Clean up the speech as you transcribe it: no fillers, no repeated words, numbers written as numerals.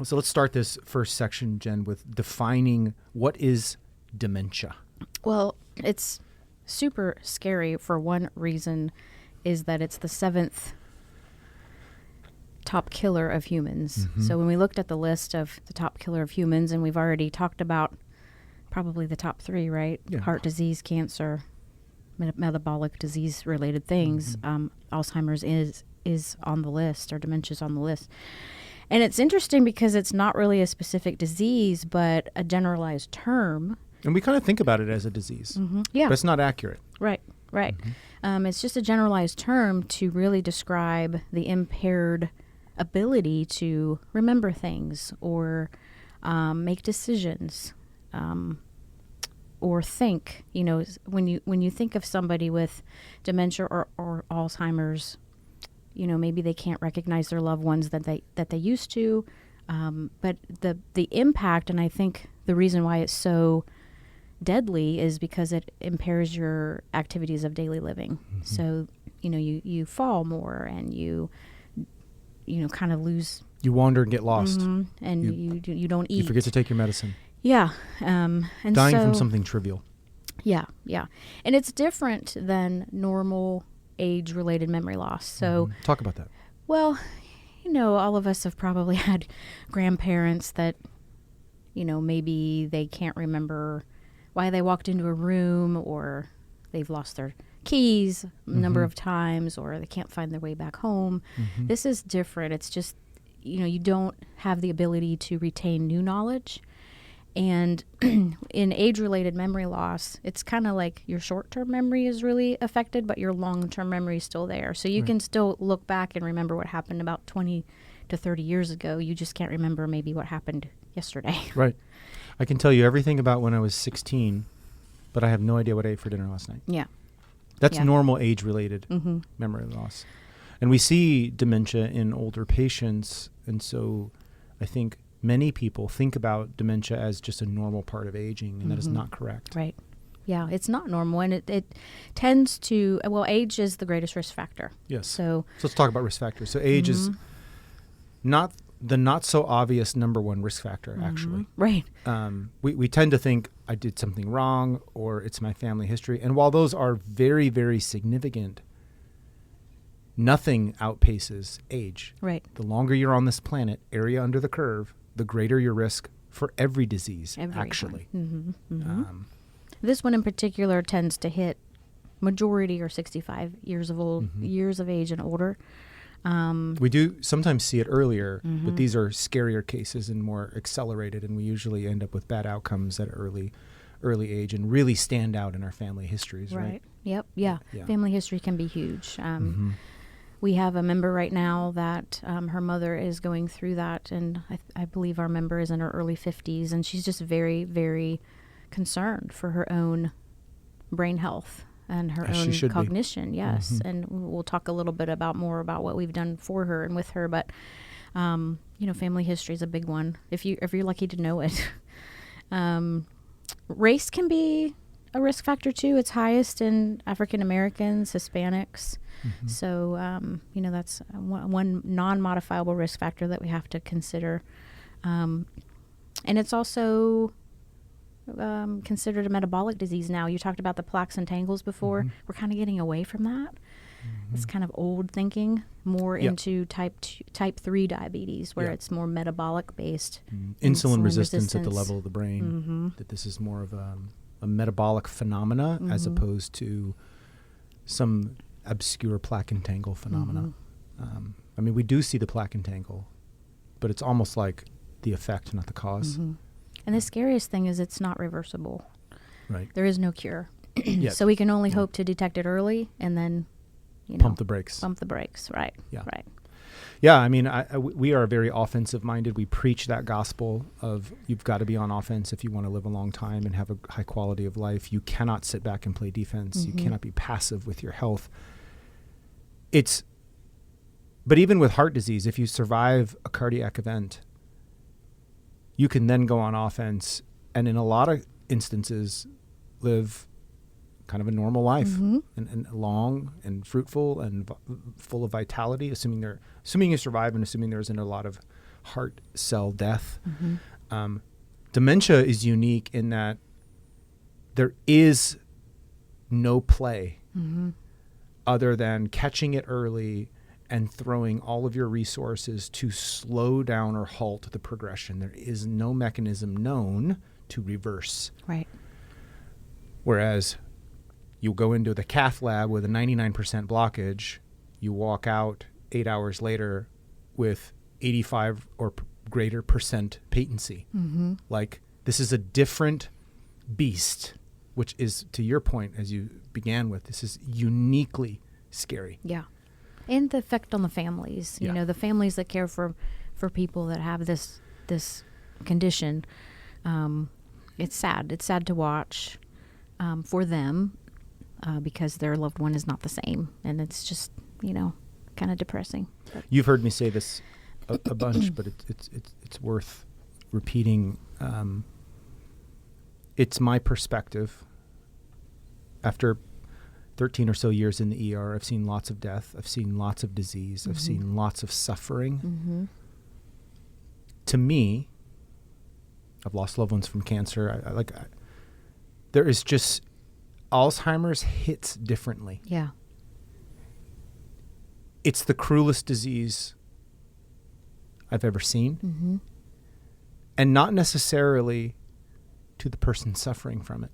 So let's start this first section, Jen, with defining what is dementia. Well, it's super scary for one reason, is that it's the 7th top killer of humans. Mm-hmm. So when we looked at the list of the top killer of humans, and we've already talked about probably the top 3, right? Yeah. Heart disease, cancer, metabolic disease related things. Alzheimer's is on the list, or dementia's on the list. And it's interesting because it's not really a specific disease, but a generalized term. And we kind of think about it as a disease. Yeah. But it's not accurate. Right. It's just a generalized term to really describe the impaired ability to remember things, or make decisions, or think. You know, when you think of somebody with dementia or Alzheimer's, you know, maybe they can't recognize their loved ones that they used to, but the impact, and I think the reason why it's so deadly is because it impairs your activities of daily living. So, you know, you fall more, and you kind of lose. You wander and get lost. And you don't eat. You forget to take your medicine. Yeah. And dying from something trivial. Yeah. And it's different than normal age-related memory loss. So talk about that. Well, you know, all of us have probably had grandparents that, you know, maybe they can't remember why they walked into a room, or they've lost their keys a number of times, or they can't find their way back home. This is different. It's just, you know, you don't have the ability to retain new knowledge. And in age-related memory loss, it's kind of like your short-term memory is really affected, but your long-term memory is still there. So you can still look back and remember what happened about 20 to 30 years ago. You just can't remember maybe what happened yesterday. Right. I can tell you everything about when I was 16, but I have no idea what I ate for dinner last night. Yeah. That's normal age-related memory loss. And we see dementia in older patients, and so I think many people think about dementia as just a normal part of aging, and that is not correct. Right. Yeah, it's not normal, and it tends to, well, age is the greatest risk factor. Yes. So let's talk about risk factors. So age is not so obvious number one risk factor, actually. Right. We tend to think I did something wrong, or it's my family history. And while those are very, very significant, nothing outpaces age. Right. The longer you're on this planet, area under the curve, the greater your risk for every disease, actually. This one in particular tends to hit majority or 65 years of age and older. We do sometimes see it earlier, but these are scarier cases and more accelerated, and we usually end up with bad outcomes at early age and really stand out in our family histories, right? Yep. Yeah. Family history can be huge. We have a member right now that her mother is going through that, and I believe our member is in her early 50s, and she's just very, very concerned for her own brain health and her own cognition. Yes. And we'll talk a little bit more about what we've done for her and with her, but you know, family history is a big one if you're lucky to know it. Race can be a risk factor too. It's highest in African Americans, Hispanics. So you know, that's one non-modifiable risk factor that we have to consider, and it's also considered a metabolic disease now. You talked about the plaques and tangles before. We're kind of getting away from that. It's kind of old thinking, more into type 3 diabetes, where it's more metabolic based. Insulin resistance at the level of the brain. That this is more of a metabolic phenomena as opposed to some obscure plaque and tangle phenomena. I mean, we do see the plaque and tangle, but it's almost like the effect, not the cause. And the scariest thing is it's not reversible. Right. There is no cure. So we can only hope to detect it early and then, you know, pump the brakes. Right. Yeah. Right. Yeah. I mean, we are very offensive minded. We preach that gospel of you've got to be on offense if you want to live a long time and have a high quality of life. You cannot sit back and play defense. You cannot be passive with your health. But even with heart disease, if you survive a cardiac event, you can then go on offense and in a lot of instances live kind of a normal life and long and fruitful and full of vitality, assuming you survive and assuming there isn't a lot of heart cell death. Dementia is unique in that there is no play other than catching it early and throwing all of your resources to slow down or halt the progression. There is no mechanism known to reverse. Right. Whereas you go into the cath lab with a 99% blockage, you walk out 8 hours later with 85 or greater percent patency. Like, this is a different beast, which is, to your point, as you began with, this is uniquely scary. Yeah. And the effect on the families, you know, the families that care for people that have this condition. It's sad. It's sad to watch for them because their loved one is not the same. And it's just, you know, kind of depressing. But you've heard me say this a bunch, but it's worth repeating. It's my perspective. After 13 or so years in the ER, I've seen lots of death. I've seen lots of disease. I've seen lots of suffering. To me, I've lost loved ones from cancer. There is just, Alzheimer's hits differently. yeah. It's the cruelest disease I've ever seen. And not necessarily to the person suffering from it.